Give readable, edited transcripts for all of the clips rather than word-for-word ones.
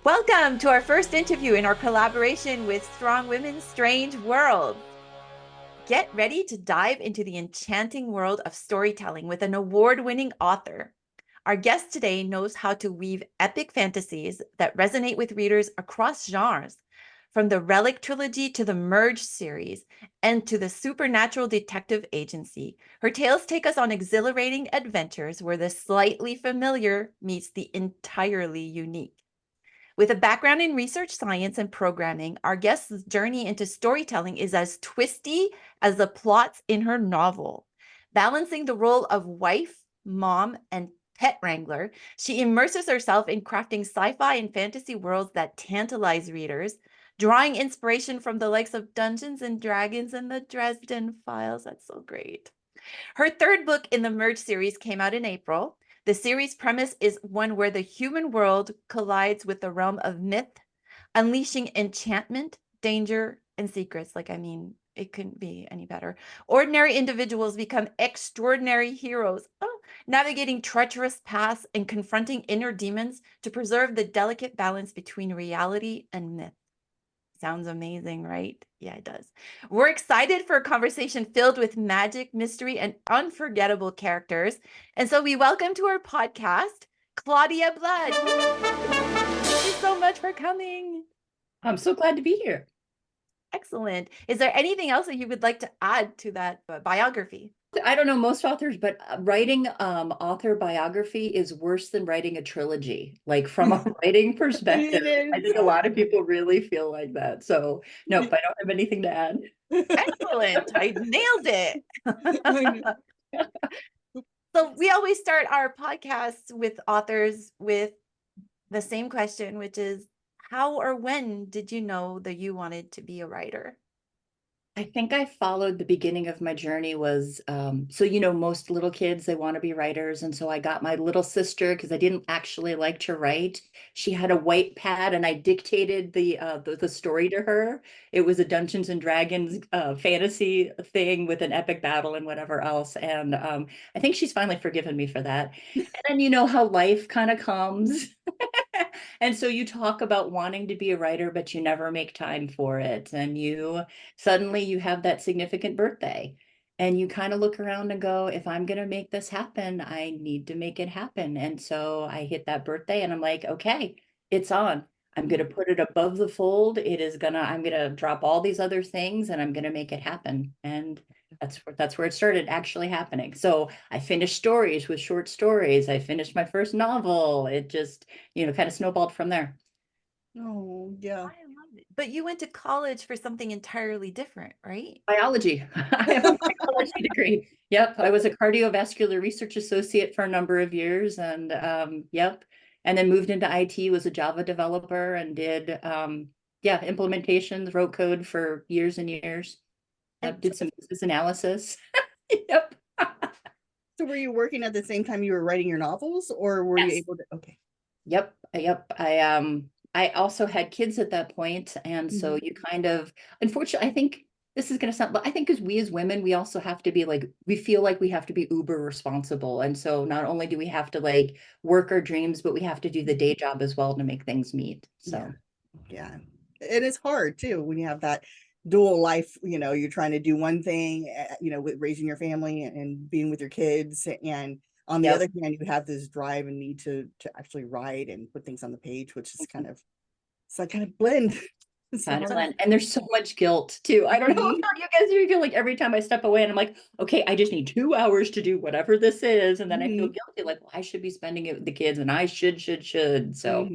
Welcome to our first interview in our collaboration with Strong Women's Strange World. Get ready to dive into the enchanting world of storytelling with an award-winning author. Our guest today knows how to weave epic fantasies that resonate with readers across genres, from the Relic trilogy to the Merge series and to the supernatural detective agency. Her tales take us on exhilarating adventures where the slightly familiar meets the entirely unique. With a background in research science and programming, our guest's journey into storytelling is as twisty as the plots in her novel. Balancing the role of wife, mom, and pet wrangler, she immerses herself in crafting sci-fi and fantasy worlds that tantalize readers, drawing inspiration from the likes of Dungeons and Dragons and the Dresden Files. That's so great. Her third book in the Merge series came out in April. The series premise is one where the human world collides with the realm of myth, unleashing enchantment, danger, and secrets. It couldn't be any better. Ordinary individuals become extraordinary heroes, navigating treacherous paths and confronting inner demons to preserve the delicate balance between reality and myth. Sounds amazing, right? Yeah, it does. We're excited for a conversation filled with magic, mystery, and unforgettable characters. And so we welcome to our podcast, Claudia Blood. Thank you so much for coming. I'm so glad to be here. Excellent. Is there anything else that you would like to add to that biography? I don't know most authors, but writing author biography is worse than writing a trilogy. Like from a writing perspective, I think a lot of people really feel like that. So nope, I don't have anything to add. Excellent. I nailed it. So we always start our podcasts with authors with the same question, which is, how or when did you know that you wanted to be a writer? I think I followed the beginning of my journey was, most little kids, they want to be writers. And so I got my little sister, because I didn't actually like to write. She had a white pad and I dictated the story to her. It was a Dungeons and Dragons fantasy thing with an epic battle and whatever else. And I think she's finally forgiven me for that. And then you know how life kind of comes. And so you talk about wanting to be a writer, but you never make time for it. And suddenly you have that significant birthday and you kind of look around and go, if I'm going to make this happen, I need to make it happen. And so I hit that birthday and I'm like, okay, it's on. I'm going to put it above the fold. I'm going to drop all these other things and I'm going to make it happen. And that's where it started actually happening. So I finished stories with short stories. I finished my first novel. It just, kind of snowballed from there. Oh, yeah. I love it. But you went to college for something entirely different, right? Biology. I have a biology degree. Yep. I was a cardiovascular research associate for a number of years yep. And then moved into IT, was a Java developer and did, implementations, wrote code for years and years. Did some business analysis. Yep. So were you working at the same time you were writing your novels, or were you able to? Okay. Yep. I also had kids at that point, and so you kind of, unfortunately, I think this is going to sound, but I think as women, we also have to be like, we feel like we have to be uber responsible. And so not only do we have to like work our dreams, but we have to do the day job as well to make things meet. So yeah. It is hard too when you have that dual life. You're trying to do one thing, with raising your family and being with your kids, and on the other hand, you have this drive and need to actually write and put things on the page, which is kind of blend. And there's so much guilt too. I don't know if you guys feel like every time I step away and I'm like, okay, I just need 2 hours to do whatever this is. And then I feel guilty, like, well, I should be spending it with the kids and I should. So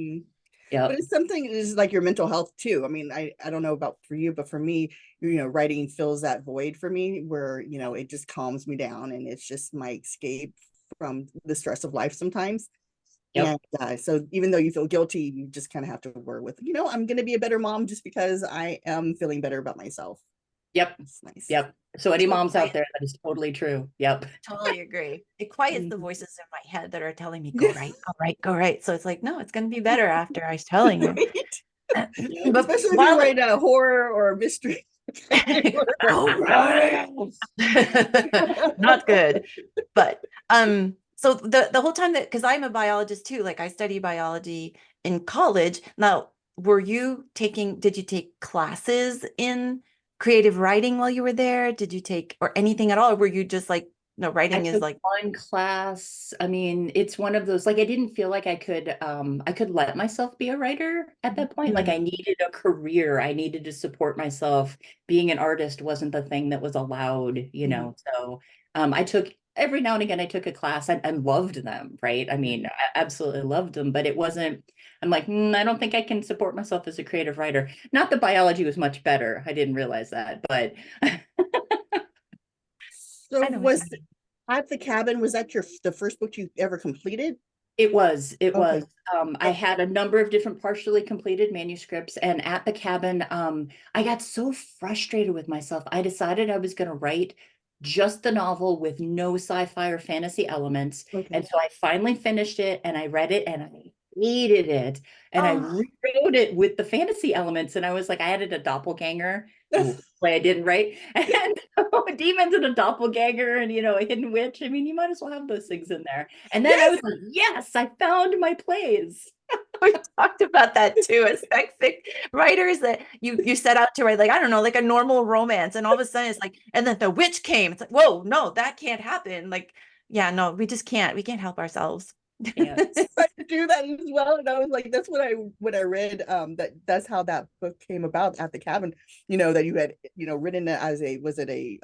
yeah. But it's something is like your mental health too. I mean, I don't know about for you, but for me, writing fills that void for me where, it just calms me down and it's just my escape from the stress of life sometimes. Yep. And so even though you feel guilty, you just kind of have to work with, I'm going to be a better mom just because I am feeling better about myself. Yep. It's nice. Yep. So any moms out there, that is totally true. Yep. Totally agree. It quiets the voices in my head that are telling me, go right, go right, go right. So it's like, no, it's going to be better after I was telling you. But especially if you write a horror or a mystery. Not good. But so the whole time because I'm a biologist too, like I study biology in college. Now, did you take classes in creative writing while you were there? Did you take, or anything at all? Or were you just like, no, I writing is took like, one class. I mean, it's one of those, like, I didn't feel like I could let myself be a writer at that point. Like, I mm, needed a career. I needed to support myself. Being an artist wasn't the thing that was allowed, you Mhm. know. So I took every now and again, I took a class and loved them, right? I mean, I absolutely loved them, but it wasn't, I'm like, I don't think I can support myself as a creative writer. Not that biology was much better. I didn't realize that, but So I know what you was mean. At the Cabin, was that the first book you ever completed? it Okay. was. I had a number of different partially completed manuscripts, and at the cabin, I got so frustrated with myself. I decided I was going to write just the novel with no sci-fi or fantasy elements. Okay. And so I finally finished it and I read it and I hated it. And I Oh, rewrote it with the fantasy elements. And I was like, I added a doppelganger. Ooh, way I didn't write. And demons and a doppelganger and a hidden witch. I mean, you might as well have those things in there. And then I Yes. was like, yes, I found my plays. we talked about that too, as fic writers that you set out to write, like, I don't know, like a normal romance, and all of a sudden it's like, and then the witch came. It's like, whoa, no, that can't happen. Like, yeah, no, we just can't. We can't help ourselves. And Tried to do that as well, and I was like, that's what I read. That's how that book came about at the cabin. That you had written it as a, was it a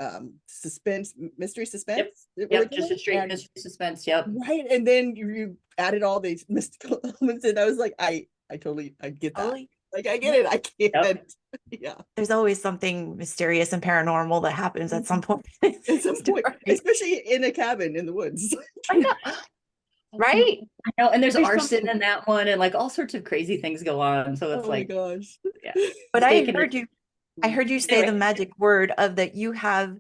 suspense, mystery yep, suspense yep, just originally, a straight and mystery suspense. Yep. right, and then you added all these mystical elements, and I was like, I get that. Totally. Like, I get Yeah. it. I Yep. can't. Yeah. There's always something mysterious and paranormal that happens at some point in At the some point, story. especially in a cabin in the woods. I know, right? I know, and there's There's arson something. in that one, and like all sorts of crazy things go on. So it's Oh my like, gosh. yeah, But it's taken it. I heard you say the Anyway, magic word of that you have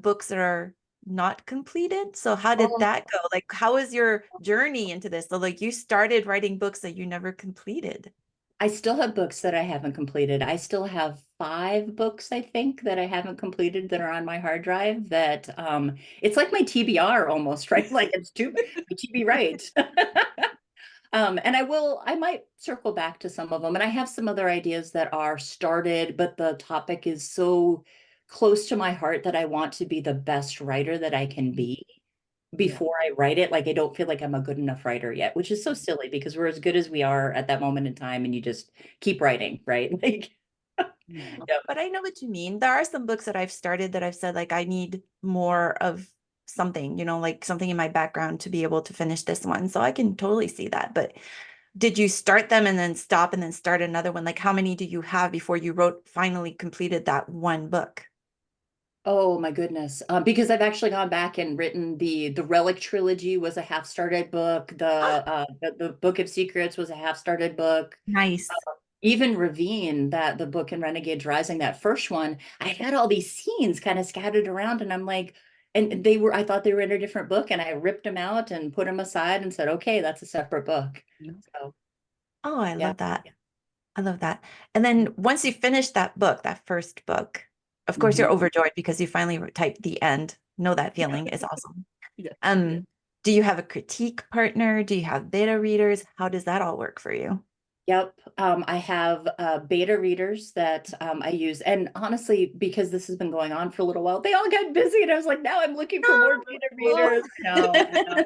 books that are not completed. So how did oh, that go? Like, how was your journey into this? So like you started writing books that you never completed. I still have books that I haven't completed. I still have 5 books, I think, that I haven't completed that are on my hard drive that it's like my TBR almost, right? Like it's too my TB right. And I might circle back to some of them. And I have some other ideas that are started, but the topic is so close to my heart that I want to be the best writer that I can be Yeah. before I write it. Like I don't feel like I'm a good enough writer yet, which is so silly because we're as good as we are at that moment in time and you just keep writing, right? Like, Yeah. yeah. But I know what you mean. There are some books that I've started that I've said, like, I need more of something, like something in my background to be able to finish this one. So I can totally see that. But did you start them and then stop and then start another one? Like, how many do you have before you finally completed that one book? Oh my goodness. Because I've actually gone back and written the Relic trilogy was a half started book. The Book of Secrets was a half started book. Nice. Even Ravine, that the book in Renegades Rising, that first one, I had all these scenes kind of scattered around, and I'm like, and I thought they were in a different book, and I ripped them out and put them aside and said, okay, that's a separate book. So Oh, I yeah. love that. I love that. And then once you finish that book, that first book, of course Mhm. you're overjoyed because you finally typed the end. Know that feeling is awesome. Yeah. Um, do you have a critique partner? Do you have beta readers? How does that all work for you? Yep. I have beta readers that I use. And honestly, because this has been going on for a little while, they all got busy. And I was like, now I'm looking for more beta Oh. readers. I know.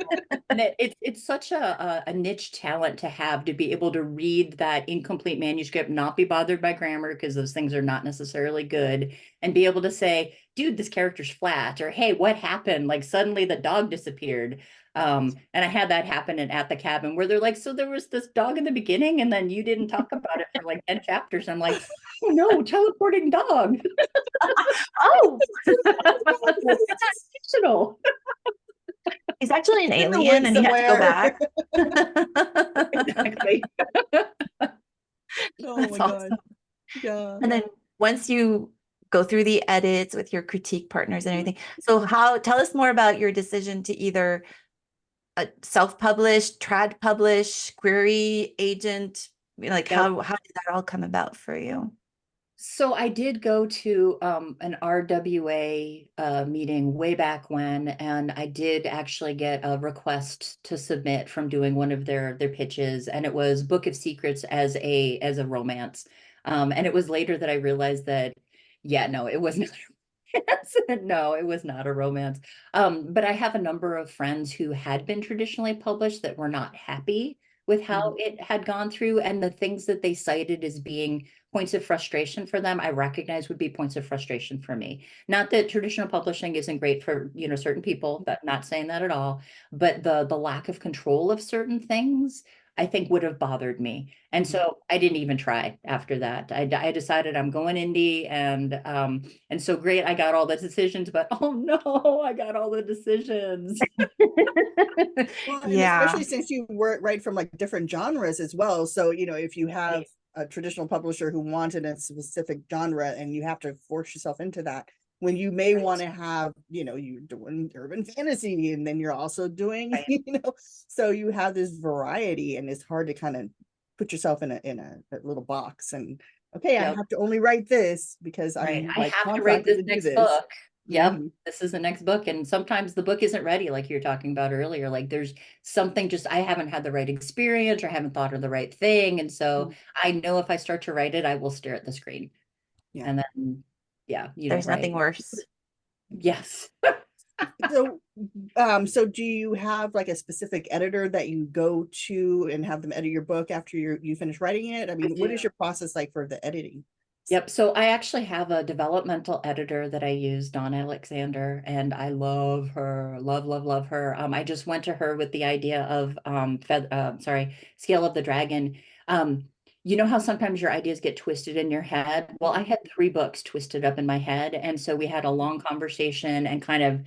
And it's such a niche talent to have, to be able to read that incomplete manuscript, not be bothered by grammar, because those things are not necessarily good, and be able to say, dude, this character's flat, or hey, what happened? Like suddenly the dog disappeared. And I had that happen at the cabin where they're like, so there was this dog in the beginning, and then you didn't talk about it for like 10 chapters. I'm like, oh no, teleporting dog. Oh, It's fictional. he's actually an In the alien woods and he had to go somewhere. back. Exactly. Oh That's my God. awesome. Yeah. And then once you go through the edits with your critique partners and everything, so tell us more about your decision to either self-publish, trad publish, query agent, like Yep. how did that all come about for you? So I did go to an RWA meeting way back when, and I did actually get a request to submit from doing one of their pitches, and it was Book of Secrets as a romance. And it was later that I realized that, yeah, no, it was not. No, it was not a romance. But I have a number of friends who had been traditionally published that were not happy with how Mhm. it had gone through, and the things that they cited as being points of frustration for them, I recognize would be points of frustration for me. Not that traditional publishing isn't great for, certain people, that not saying that at all, but the lack of control of certain things, I think would have bothered me. And Mhm. so I didn't even try after that. I decided I'm going indie, and so great, I got all the decisions, but oh no, I got all the decisions. Well, and Yeah, especially since you work right from like different genres as well. So, if you have Right, a traditional publisher who wanted a specific genre and you have to force yourself into that, when you may want right, to have, you're doing urban fantasy and then you're also doing, right. so you have this variety and it's hard to kind of put yourself in a little box and okay, I Yep. have to only write this because Right. I'm I like have to write contracted this to do next this. book. Yep. Mhm. This is the next book. And sometimes the book isn't ready, like you were talking about earlier. Like there's something just I haven't had the right experience or haven't thought of the right thing. And so I know if I start to write it, I will stare at the screen. Yeah. And then, yeah, you don't there's nothing write. worse. Yes. So, so do you have like a specific editor that you go to and have them edit your book after you finish writing it? I I mean, what do. is your process like for the editing? Yep. So I actually have a developmental editor that I use, Dawn Alexander, and I love her, love, love, love her. I just went to her with the idea of Scale of the Dragon. Um, you know how sometimes your ideas get twisted in your head? Well, I Mhm. had 3 books twisted up in my head, and so we had a long conversation and kind of,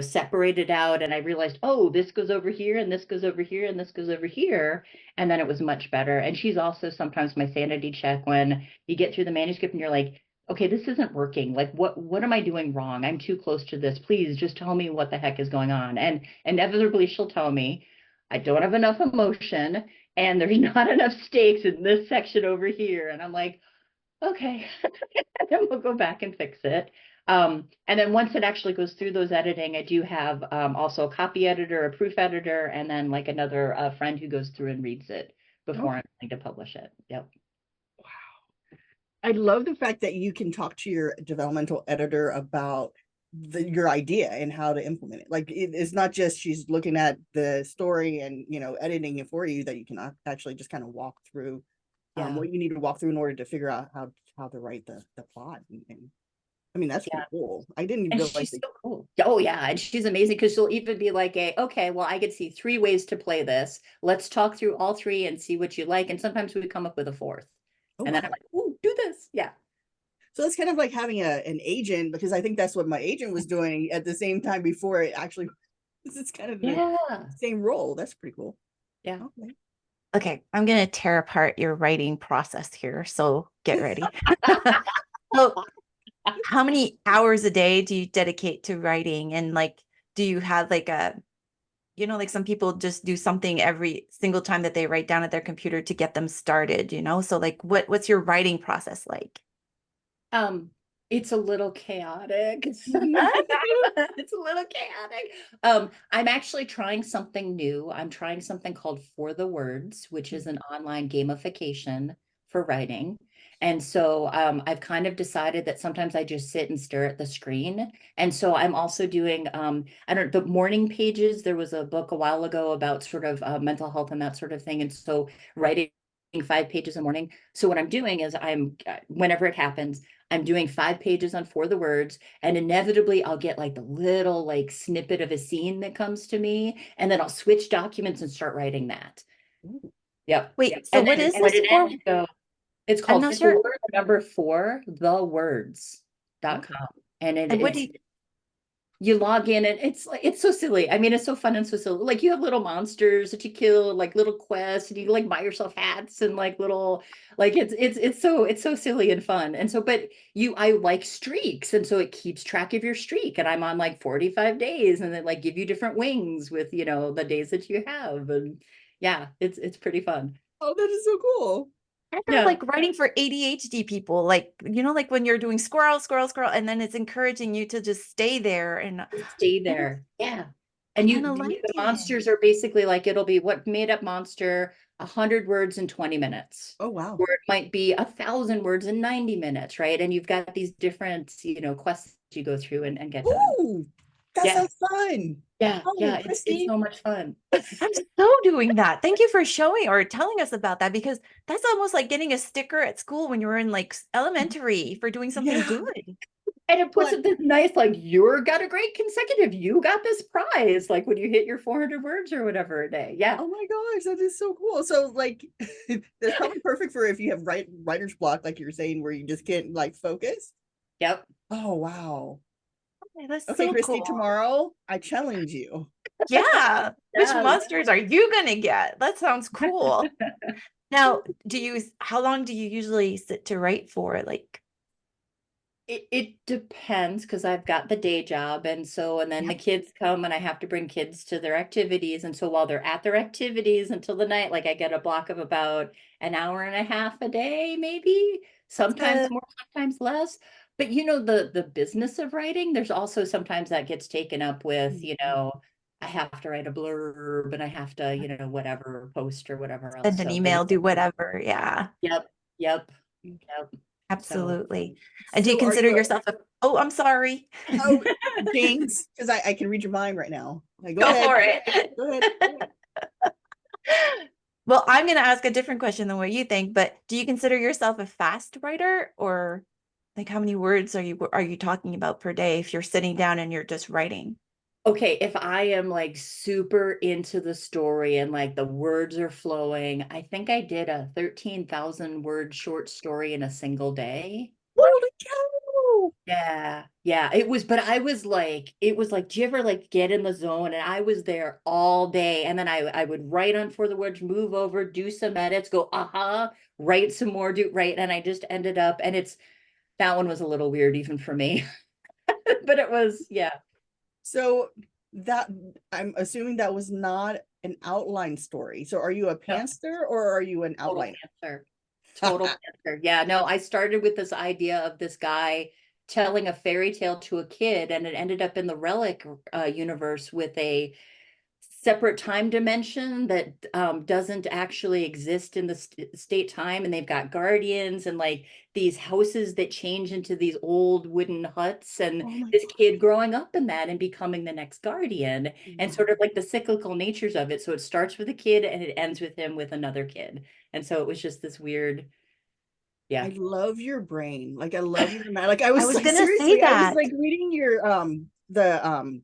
separated out. And I realized, oh, this goes over here, and this goes over here, and this goes over here, and then it was much better. And she's also sometimes my sanity check when you get through the manuscript and you're like, okay, this isn't working. Like, what am I doing wrong? I'm too close to this. Please just tell me what the heck is going on. And inevitably she'll tell me, I don't have enough emotion and there's not enough stakes in this section over here. And I'm like, okay, and then we'll go back and fix it. And then once it actually goes through those editing, I do have also a copy editor, a proof editor, and then like another friend who goes through and reads it before Okay. I'm going to publish it. Yep. I love the fact that you can talk to your developmental editor about your idea and how to implement it. Like it's not just she's looking at the story and editing it for you, that you can actually just kind of walk through Yeah. what you need to walk through in order to figure out how to write the plot. And I mean that's Yeah. pretty cool. I didn't And realize she's that. so cool. Oh yeah, and she's amazing because she'll even be like, okay, well, I could see 3 ways to play this. Let's talk through all 3 and see what you like. And sometimes we come up with a 4th. Oh And then I'm wow. like, ooh, do this. Yeah. So it's kind of like having an agent, because I think that's what my agent was doing at the same time before it actually. It's kind of the Yeah. same role. That's pretty cool. Yeah. Okay. Okay, I'm gonna tear apart your writing process here, so get ready. So, how many hours a day do you dedicate to writing? And like, do you have like like some people just do something every single time that they write down at their computer to get them started? So like what's your writing process like? Um, it's a little chaotic. It's a little chaotic. I'm actually trying something new. I'm trying something called For the Words, which is an online gamification for writing. And so I've kind of decided that sometimes I just sit and stare at the screen. And so I'm also doing, I don't the morning pages. There was a book a while ago about sort of mental health and that sort of thing. And so writing 5 pages in the morning. So what I'm doing is whenever it happens, I'm doing 5 pages on For the Words, and inevitably I'll get like the little like snippet of a scene that comes to me, and then I'll switch documents and start writing that. Yep. Wait, so And what then is when this it for? ends, go, it's I'm called not For the sure. Word number 4, the Okay. words.com. And And what do it's you, you log in and it's so silly. I mean, it's so fun and so silly. Like you have little monsters that you kill, like little quests, and you like buy yourself hats and like little like it's so silly and fun. And so, but I like streaks, and so it keeps track of your streak. And I'm on like 45 days, and then like give you different wings with the days that you have. And yeah, it's pretty fun. Oh, that is so cool. I felt like writing for ADHD people, like, you know, like when you're doing squirrel, squirrel, squirrel, and then it's encouraging you to just stay there and stay there. Yeah. I And kind of the liked it. monsters are basically like, it'll be what made up monster, 100 words in 20 minutes. Oh, wow. Or it might be 1,000 words in 90 minutes, right? And you've got these different, quests you go through and get done. Ooh, that Yeah. sounds fun. Yeah, Oh, it's Christy. so much fun. I'm so doing that. Thank you for showing or telling us about that because that's almost like getting a sticker at school when you were in like elementary for doing something Yeah. good. And it puts But it this nice, like, you got a great consecutive, you got this prize, like when you hit your 400 words or whatever a day. Yeah. oh my gosh, that is so cool. So like that's probably perfect for if you have writer's block, like you're saying, where you just can't like focus. Yep. Oh wow. Okay, that's Okay, so Christy, cool. tomorrow I challenge you. Yeah. Which Yeah. monsters are you gonna get? That sounds cool. Now, how long do you usually sit to write for? Like, It depends because I've got the day job, and then the yeah. kids come and I have to bring kids to their activities, and so while they're at their activities until the night, like I get a block of about an hour and a half a day, maybe That's sometimes good. more, sometimes less. But the business of writing, there's also sometimes that gets taken up with, I have to write a blurb and I have to, whatever, post or whatever else. Send an So email, do whatever. Yeah, yep, yep, yep. So absolutely. And do you So are consider you yourself oh, I'm sorry. oh James, because I can read your mind right now. Like, go Go ahead. for it. Go ahead. Well, I'm going to ask a different question than what you think, but do you consider yourself a fast writer or like how many words are you talking about per day if you're sitting down and you're just writing? Okay, if I am like super into the story and like the words are flowing, I think I did a 13,000 word short story in a single day. Holy cow. Yeah, yeah, but it was like, do you ever like get in the zone? And I was there all day. And then I would write on for the words, move over, do some edits, go, write some more, right. And I just ended up, and that one was a little weird even for me, but it was, yeah. So that I'm assuming that was not an outline story. So are you a No, pantser or are you an total outliner? answer. Total answer. Yeah, no, I started with this idea of this guy telling a fairy tale to a kid, and it ended up in the Relic universe with a separate time dimension that doesn't actually exist in the state time, and they've got guardians and like these houses that change into these old wooden huts, and Oh my this kid growing up in that and becoming the next guardian, and God. sort of like the cyclical natures of it. So it starts with a kid and it ends with him with another kid, and so it was just this weird, yeah. I love your brain. Like I love your mind. Like I I was was like gonna say seriously, I was that. like reading your the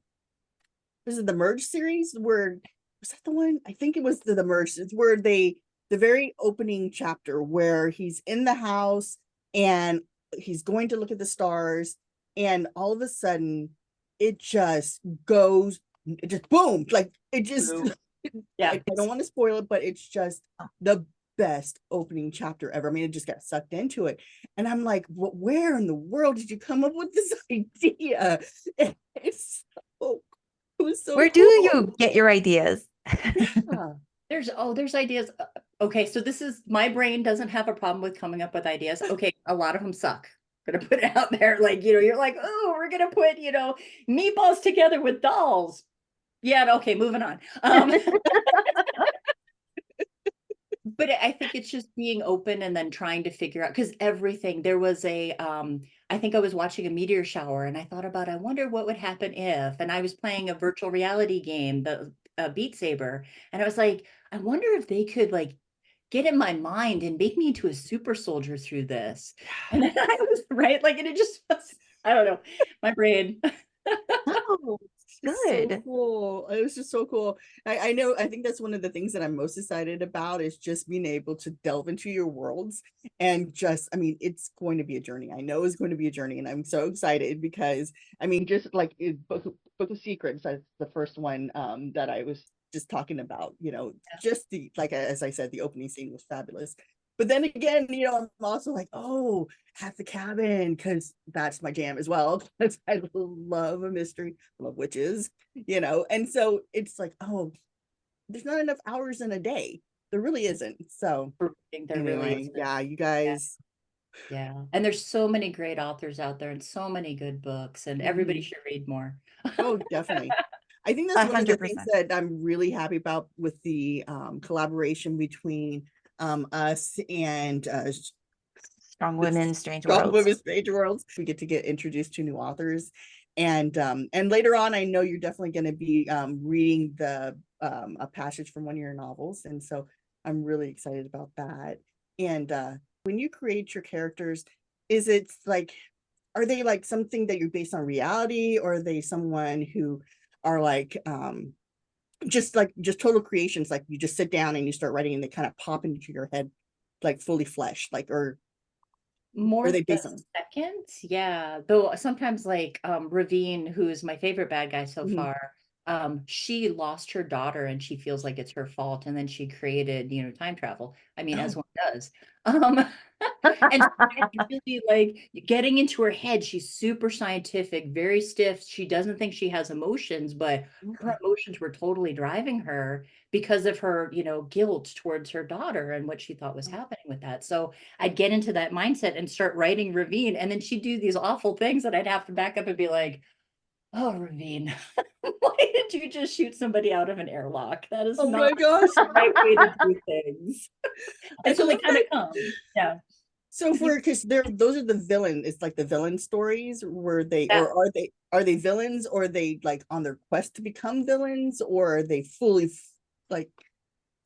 this is the Merge series where was that the one? I think it was the Merge. It's where the very opening chapter where he's in the house and he's going to look at the stars and all of a sudden it just goes, it just boom, like it just Yeah. I don't want to spoil it, but it's just the best opening chapter ever. I mean, it just got sucked into it. And I'm like, where in the world did you come up with this idea? It's so, it was so Where do cool. you get your ideas? Yeah. There's ideas. Okay, so this is, my brain doesn't have a problem with coming up with ideas. Okay, a lot of them suck. Gonna put it out there, like, you're like, oh, we're gonna put, meatballs together with dolls. Yeah, okay, moving on. But I think it's just being open and then trying to figure out, because there was I think I was watching a meteor shower and I thought about, I wonder what would happen if, and I was playing a virtual reality game, the Beat Saber, and I was like, I wonder if they could like get in my mind and make me into a super soldier through this. And then I was right, like, and it just was, I don't know, my brain. Oh, So good. cool. It was just so cool. I know, I think that's one of the things that I'm most excited about is just being able to delve into your worlds and just, I mean, it's going to be a journey. I know it's going to be a journey and I'm so excited because I mean, just like Book of Secrets, that's the first one that I was just talking about, just the, like, as I said, the opening scene was fabulous. But then again, I'm also like, oh, Half the Cabin, because that's my jam as well. Because I love a mystery, I love witches, and so it's like, oh, there's not enough hours in a day. there really isn't. So There really anyway, is. yeah, you guys. Yeah. And there's so many great authors out there and so many good books, and everybody Mhm. should read more. Oh, definitely. I think that's one of the things 100%. that I'm really happy about with the collaboration between us and Strong Women, Strange Strong Worlds. Women's Strange Worlds. We get to get introduced to new authors. And later on, I know you're definitely going to be reading the a passage from one of your novels. And so I'm really excited about that. And when you create your characters, is it like, are they like something that you're based on reality, or are they someone who are like just total creations, like you just sit down and you start writing and they kind of pop into your head like fully fleshed, like, or are More they the based on? second, yeah. Though sometimes like Ravine, who is my favorite bad guy so Mhm. far, she lost her daughter and she feels like it's her fault, and then she created, time travel. I mean, as Oh, one does. Um and really like getting into her head, she's super scientific, very stiff. She doesn't think she has emotions, but her okay. emotions were totally driving her because of her, guilt towards her daughter and what she thought was happening with that. So I'd get into that mindset and start writing Ravine, and then she'd do these awful things that I'd have to back up and be like, "Oh, Ravine, why did you just shoot somebody out of an airlock? That is Oh not my gosh. the right way to do things." I And so they love kind of that. come. Yeah. So for, because they're, those are the villain, it's like the villain stories, were they, That or are they villains, or are they like on their quest to become villains, or are they fully like?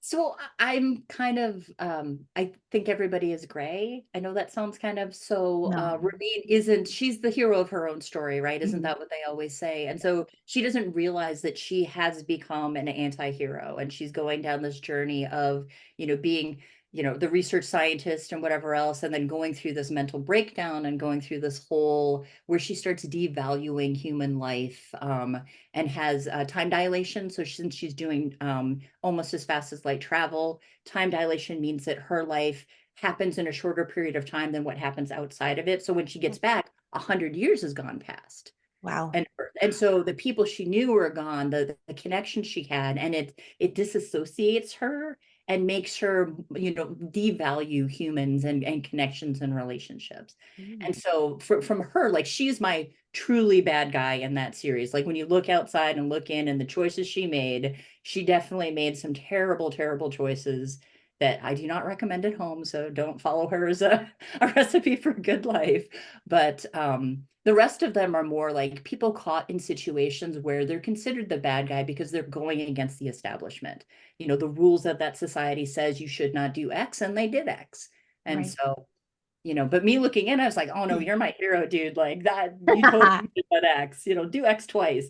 So I'm kind of I think everybody is gray. I know that sounds kind of so No. Ravine isn't, she's the hero of her own story, right? Isn't Mhm. that what they always say? And so she doesn't realize that she has become an anti-hero, and she's going down this journey of, being, the research scientist and whatever else, and then going through this mental breakdown and going through this whole where she starts devaluing human life, and has time dilation. So since she's doing almost as fast as light travel, time dilation means that her life happens in a shorter period of time than what happens outside of it. So when she gets back, 100 years has gone past. Wow. And so the people she knew are gone, the connection she had, and it disassociates her and makes her, devalue humans and connections and relationships. And Mm. so from her, like, she's my truly bad guy in that series. Like, when you look outside and look in and the choices she made, she definitely made some terrible, terrible choices that I do not recommend at home. So don't follow her as a recipe for a good life. But the rest of them are more like people caught in situations where they're considered the bad guy because they're going against the establishment. The rules that that society says you should not do X, and they did X. And Right. so, but me looking in, I was like, oh no, you're my hero, dude. Like that, you totally did that X, do X twice.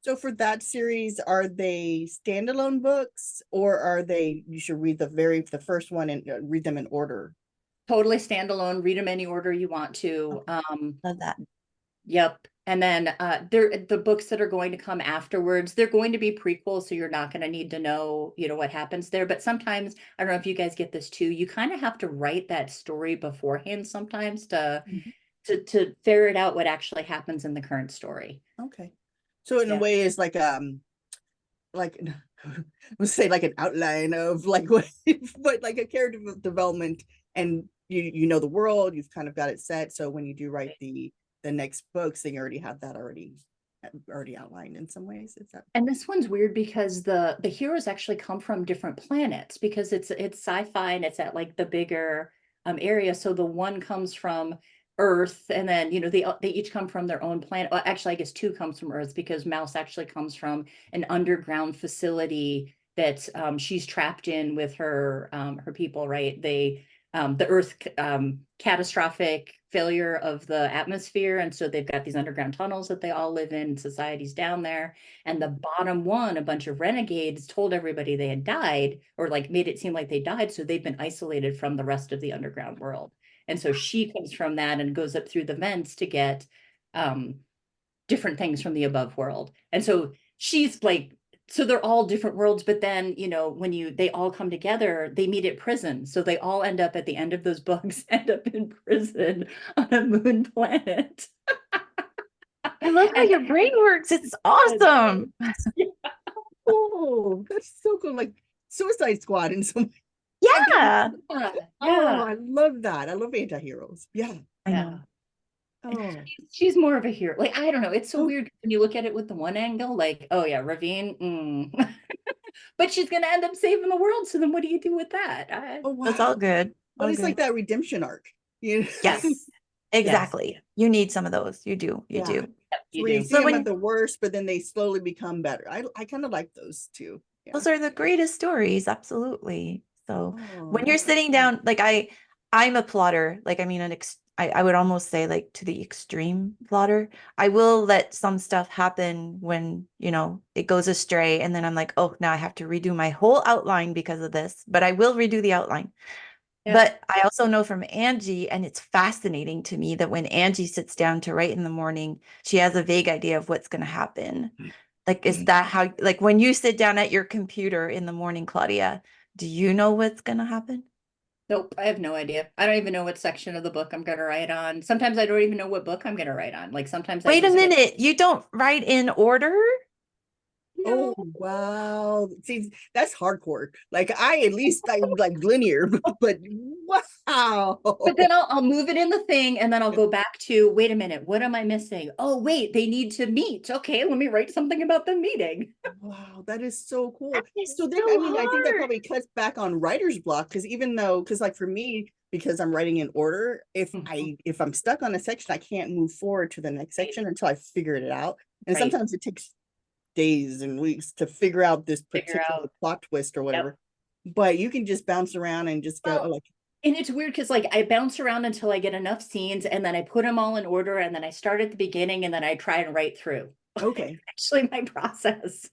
So for that series, are they standalone books, or are they, you should read the first one and read them in order? Totally standalone, read them any order you want to. Okay. Love that. Yep. And then they're the books that are going to come afterwards, they're going to be prequels, so you're not going to need to know, what happens there. But sometimes, I don't know if you guys get this too, you kind of have to write that story beforehand sometimes to Mhm. to ferret out what actually happens in the current story. Okay. So in a Yeah. way, it's like let's say like an outline of like what, but like a character development, and you know the world, you've kind of got it set. So when you do write the next books, then you already have that already outlined in some ways. Is that? And this one's weird because the heroes actually come from different planets because it's sci-fi and it's at like the bigger area. So the one comes from Earth, and then they each come from their own planet. Well, actually, I guess two comes from Earth because Mouse actually comes from an underground facility that she's trapped in with her people. Right? The Earth catastrophic failure of the atmosphere, and so they've got these underground tunnels that they all live in. Society's down there, and the bottom one, a bunch of renegades, told everybody they had died, or like made it seem like they died, so they've been isolated from the rest of the underground world. And so she comes from that and goes up through the vents to get um different things from the above world. And so she's like, so they're all different worlds, but then, when they all come together, they meet at prison. So they all end up at the end of those books, end up in prison on a moon planet. I love how And your brain works. It's awesome. Oh, that's so cool. Like Suicide Squad in some. Yeah, Yeah. Oh, I love that. I love anti-heroes. Yeah. I know. Oh. She's more of a hero. Like, I don't know. It's so Oh. weird when you look at it with the one angle, like, oh yeah, Ravine. But she's gonna end up saving the world. So then what do you do with that? Oh That's wow. all good. But All it's like good. that redemption arc. You know? Yes, exactly. You need some of those. You do. You Yeah. do. You Where you do. see So them at when the worst, but then they slowly become better. I kind of like those too. Yeah. those are the greatest stories, absolutely. So when Oh, you're that's sitting cool. down, like I'm a plotter. Like I mean, I would almost say like to the extreme plotter. I will let some stuff happen when, it goes astray, and then I'm like, oh, now I have to redo my whole outline because of this. But I will redo the outline. Yeah. But I also know from Angie, and it's fascinating to me that when Angie sits down to write in the morning, she has a vague idea of what's going to happen. Like, is that how, like, when you sit down at your computer in the morning, Claudia, do you know what's going to happen? Nope, I have no idea. I don't even know what section of the book I'm gonna write on. Sometimes I don't even know what book I'm gonna write on. Like sometimes I Wait a just go, minute, you don't write in order? no. Oh wow. See, that's hardcore. Like I at least I like linear, but wow. But then I'll move it in the thing and then I'll go back to, wait a minute, what am I missing? Oh, wait, they need to meet. Okay, let me write something about them meeting. Wow, that is so That cool. is So then, so I mean, I think that hard. probably cuts back on writer's block because even though, because like for me, because I'm writing in order, Mhm. if I'm stuck on a section, I can't move forward to the next section until I figured it out. And Right. sometimes it takes days and weeks to figure out this Figure particular out. plot twist or Yep. whatever. But you can just bounce around and just go Well, like, and it's weird because like I bounce around until I get enough scenes and then I put them all in order and then I start at the beginning and then I try and write through. okay, Actually, my process.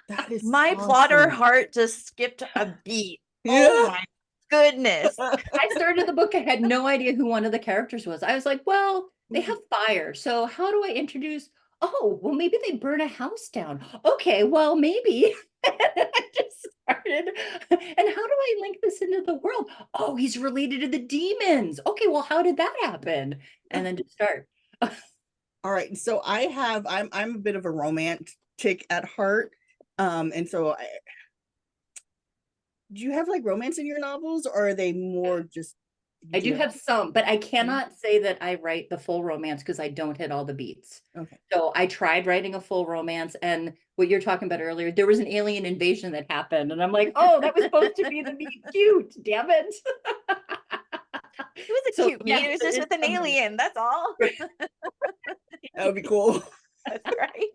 that is My plotter awesome. heart just skipped a beat. Oh Yeah. my goodness. I started the book, I had no idea who one of the characters was. I was like, well, they have fire. So how do I introduce? Oh, well, maybe they burn a house down. Okay, well, maybe. I just started. And how do I link this into the world? Oh, he's related to the demons. Okay, well, how did that happen? And then just start. All right. So I'm a bit of a romantic at heart. And so do you have like romance in your novels or are they more just I you do do have some, but I Mhm. cannot say that I write the full romance because I don't hit all the beats. Okay. So I tried writing a full romance, and what you're talking about earlier, there was an alien invasion that happened, and I'm like, oh, that was supposed to be the meet cute, damn it. It was a So cute meet. yes, It was there just is with an some romance. alien. That's all. That would be cool. That's right.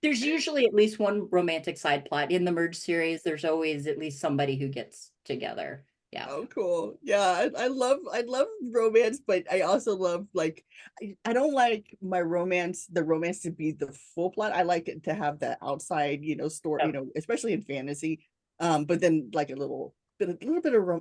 There's usually at least one romantic side plot in the merge series. There's always at least somebody who gets together. Yeah. Oh, cool. Yeah, I love romance, but I also love like I don't like the romance to be the full plot. I like it to have that outside, story, Yep. especially in fantasy. But then like a little bit of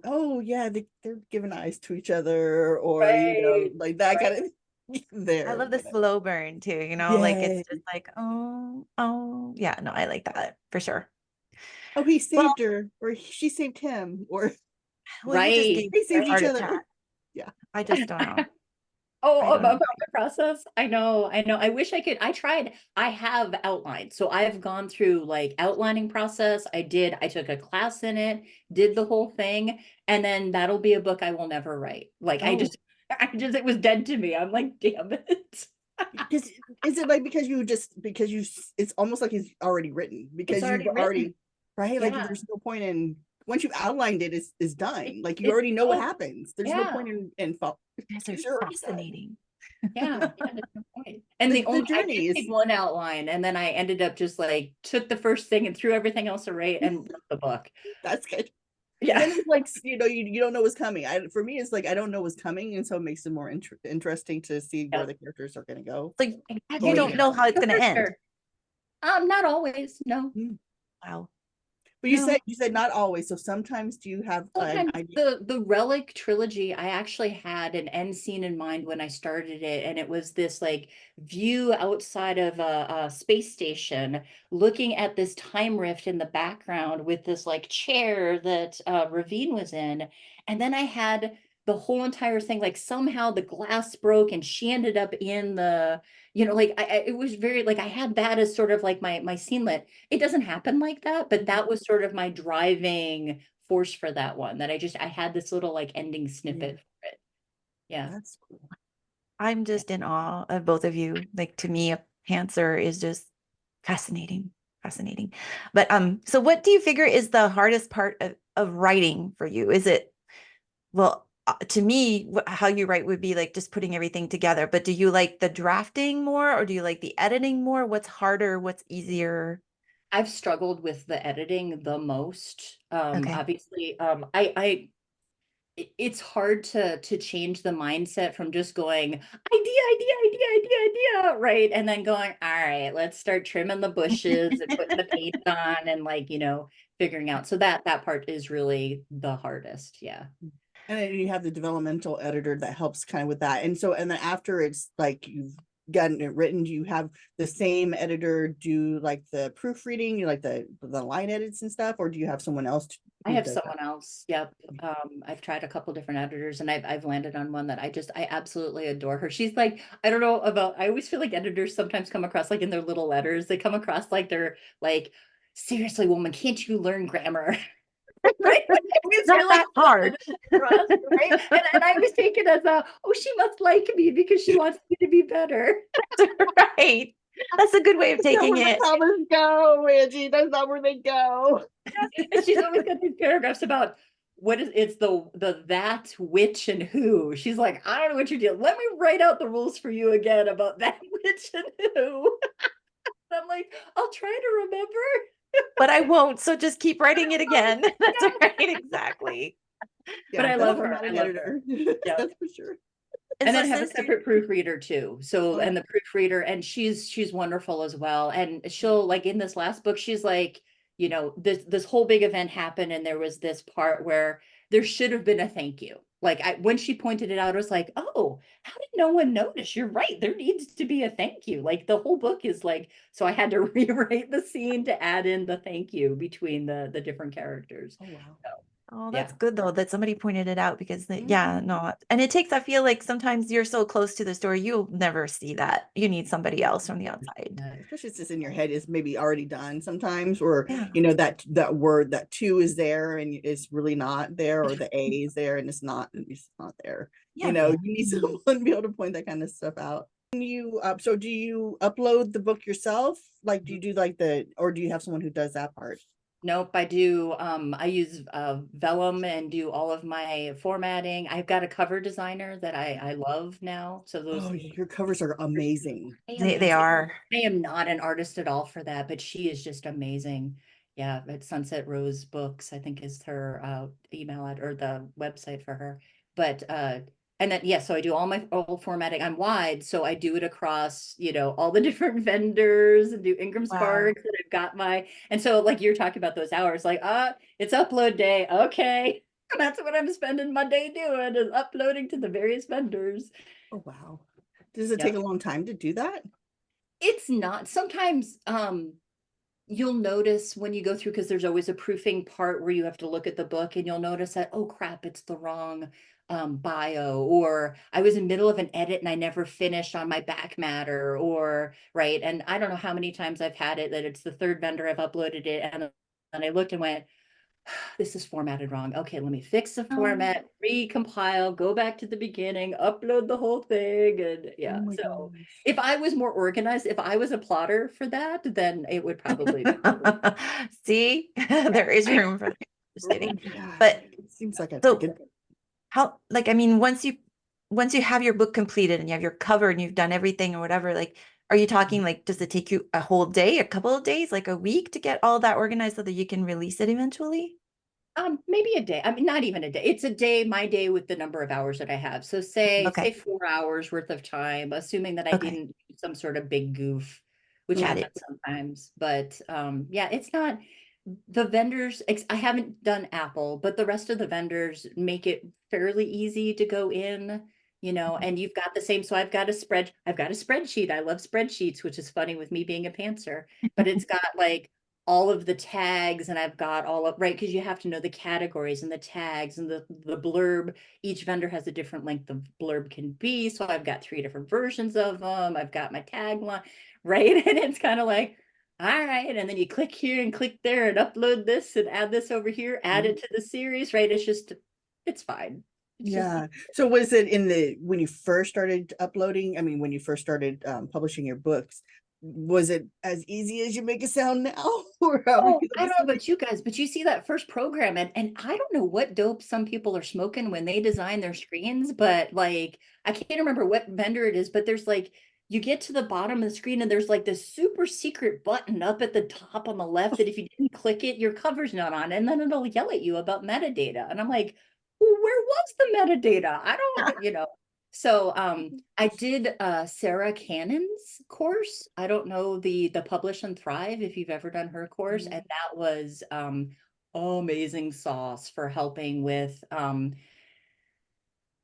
oh yeah, they're giving eyes to each other, or Right. like that Right. kind of I there. love the slow burn too, like it's Yeah. just like, oh, yeah, no, I like that for sure. Oh, he Well, saved her, or she saved him, or well, you just Right. gave they me a saved each heart other. attack. Yeah. I just don't know. I Oh, don't know. about the process? I know, I know. I wish I could. I tried. I have outlined. So I've gone through like outlining process. I took a class in it, did the whole thing, and then that'll be a book I will never write. Like Oh, it was dead to me. I'm like, damn it. because is it like it's almost like it's already written It's because you've already written. already right, like Yeah. there's no point in once you've outlined it, it's It, done, like you it's already know what so, happens, there's no yeah. point in You guys are because you're already done. fascinating. Yeah, yeah, there's no point. And The I did journey take is one outline and then I ended up just like took the first thing and threw everything else away and wrote the book. that's good. Yeah. Then it's like you don't know what's coming. For me it's like I don't know what's coming, and so it makes it more interesting to see where Yeah. the characters are going to go Like or you what they're Exactly. don't going to know how find. it's No going to end. pressure. Not always. No. Wow. But No. you said not always, so sometimes do you have an Sometimes idea? the Relic trilogy, I actually had an end scene in mind when I started it, and it was this like view outside of a space station, looking at this time rift in the background with this like chair that Ravine was in, and then I had the whole entire thing, like somehow the glass broke and she ended up in the, you know, like it was very like I had that as sort of like my scenelet. It doesn't happen like that, but that was sort of my driving force for that one, that I had this little like ending snippet for it. Yeah. That's cool. I'm just in awe of both of you. Like to me, a pantser is just fascinating, fascinating. But so what do you figure is the hardest part of writing for you? Is it, well, to me, how you write would be like just putting everything together. But do you like the drafting more, or do you like the editing more? What's harder? What's easier? I've struggled with the editing the most. Okay. Obviously, it's hard to change the mindset from just going idea, right? And then going, all right, let's start trimming the bushes and putting the paint on and like, you know, figuring out. So that part is really the hardest. Yeah. And then you have the developmental editor that helps kind of with that. And so, and then after it's like you've gotten it written, do you have the same editor do like the proofreading, you like the line edits and stuff, or do you have someone else I who have does that? someone else. Yep. I've tried a couple different editors and I've landed on one that I absolutely adore her. She's like, I don't know about, I always feel like editors sometimes come across like in their little letters, they come across like they're like, seriously, woman, can't you learn grammar? Right? Like, I always Not feel like that hard. across, right? And I always take it as a, oh, she must like me because she wants me to be better. Right. That's a good way of That's not taking where the it. comments go, Angie. That's not where they go. And she's always got these paragraphs about what is it's the that, which, and who. She's like, I don't know what you're doing. Let me write out the rules for you again about that, which, and who. And I'm like, I'll try to remember. But I won't. So just keep writing it again. That's right. Exactly. But Yeah, I that's love why I'm her. not I an love her. editor. Yeah. That's for sure. And And so then have a since you're, separate proofreader too. So, Oh, and the proofreader, and she's wonderful as well. And she'll like in this last book, she's like, you know, this whole big event happened, and there was this part where there should have been a thank you. Like when she pointed it out, I was like, oh, how did no one notice? You're right. There needs to be a thank you. Like the whole book is like, so I had to rewrite the scene to add in the thank you between the different characters. oh wow. So oh, yeah. that's good though that somebody pointed it out because yeah, Mhm. no. And it takes, I feel like sometimes you're so close to the story, you'll never see that. You need somebody else from the outside. Yeah. Especially since in your head is maybe already done sometimes, or Yeah. you know that word that two is there and it's really not there, or the A is there and it's not there. You Yeah. know, Yeah. you need someone to be able to point that kind of stuff out. You so do you upload the book yourself? Like do you do like or do you have someone who does that part? Nope, I do. I use Vellum and do all of my formatting. I've got a cover designer that I love now. So those Oh, your covers are amazing. I am They not are. I am not an artist at all for that, but she is just amazing. Yeah, at Sunset Rose Books, I think is her email ad or the website for her. But and then yeah, so I do all formatting. I'm wide, so I do it across, you know, all the different vendors and do Ingram Wow. Sparks, and I've got my and so like you're talking about those hours, like it's upload day. Okay. And that's what I'm spending my day doing is uploading to the various vendors. Oh wow. Does it take Yep. a long time to do that? It's not sometimes you'll notice when you go through because there's always a proofing part where you have to look at the book and you'll notice that, oh crap, it's the wrong bio, or I was in middle of an edit and I never finished on my back matter, or right. And I don't know how many times I've had it that it's the third vendor I've uploaded it and I looked and went, this is formatted wrong. Okay, let me fix the Um, format, recompile, go back to the beginning, upload the whole thing. And Oh yeah, my so gosh. if I was more organized, if I was a plotter for that, then it would probably be. see, there is room for that. Just kidding. Yeah, But it seems like a so freaking how, like, I mean, once you have your book completed and you have your cover and you've done everything or whatever, like, are you talking like, does it take you a whole day, a couple of days, like a week to get all that organized so that you can release it eventually? Maybe a day. I mean, not even a day. It's a day, my day with the number of hours that I have. So say Okay. 4 hours worth of time, assuming that I Okay. didn't do some sort of big goof, which Got happens it. sometimes. But yeah, it's not the vendors. I haven't done Apple, but the rest of the vendors make it fairly easy to go in, you know, and you've got the same. So I've got a spreadsheet. I love spreadsheets, which is funny with me being a pantser, but it's got like all of the tags, and I've got all of, right, because you have to know the categories and the tags and the blurb. Each vendor has a different length of blurb can be. So I've got 3 different versions of them. I've got my tagline, right? And it's kind of like, all right. And then you click here and click there and upload this and add this over here, add it to the series, right? It's just, it's fine. It's Yeah. just, So was it when you first started uploading, I mean, when you first started publishing your books, was it as easy as you make it sound now? Or oh, because I don't know about you guys, but you see that first program, and I don't know what dope some people are smoking when they design their screens, but like, I can't remember what vendor it is, but there's like, you get to the bottom of the screen and there's like this super secret button up at the top on the left that if you didn't click it, your cover's not on, and then it'll yell at you about metadata. And I'm like, well, where was the metadata? I don't, So I did Sarah Cannon's course. I don't know the Publish and Thrive if you've ever done her course, and that was amazing sauce for helping with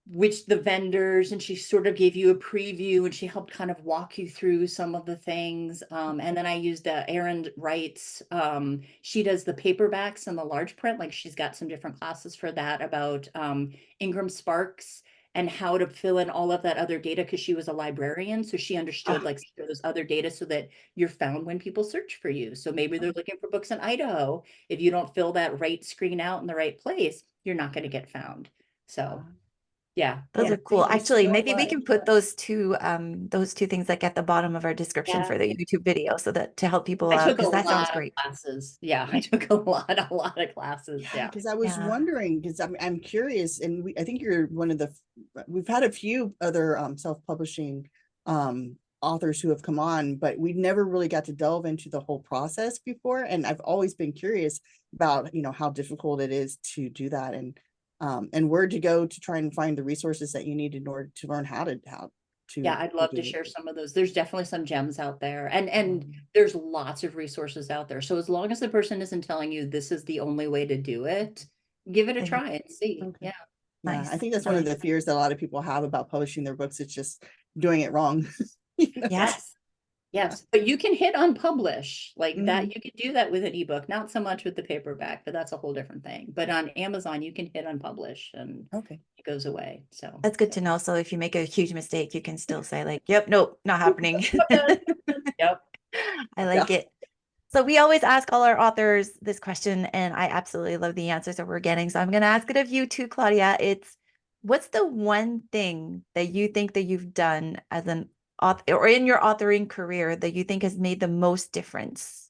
which the vendors, and she sort of gave you a preview and she helped kind of walk you through some of the things. And then I used Erin Wright's, she does the paperbacks and the large print, like she's got some different classes for that about Ingram Sparks and how to fill in all of that other data, because she was a librarian. So she understood like those other data so that you're found when people search for you. So maybe they're looking for books in Idaho. If you don't fill that right screen out in the right place, you're not going to get found. So yeah. Those Yeah, are cool. thank you Actually, so maybe we much. can put those two things like at the bottom of our description Yeah. for the YouTube video so that to help people I out, took a because that sounds lot of great. classes. Yeah, I took a lot of classes. Yeah, Yeah. because I was Yeah. wondering, because I'm curious, and I think you're one of the, we've had a few other self-publishing authors who have come on, but we never really got to delve into the whole process before. And I've always been curious about, how difficult it is to do that, and where to go to try and find the resources that you need in order to learn how to Yeah, I'd love to do share it. some of those. There's definitely some gems out there, and there's lots of resources out there. So as long as the person isn't telling you this is the only way to do it, give it a Then- try and see. Okay. Yeah. Yeah, I Nice. think that's I one of like the fears that a lot of people have about publishing their books. It's just doing it wrong. Yes. Yes, but you can hit unpublish like that. Mhm. You can do that with an ebook, not so much with the paperback, but that's a whole different thing. But on Amazon, you can hit unpublish and Okay. it goes away. So That's good to know. So if you make a huge mistake, you can still say like, yep, nope, not happening. yep. I like it. So we always ask all our authors this question, and I absolutely love the answers that we're getting. So I'm going to ask it of you too, Claudia. It's, what's the one thing that you think that you've done as an author or in your authoring career that you think has made the most difference?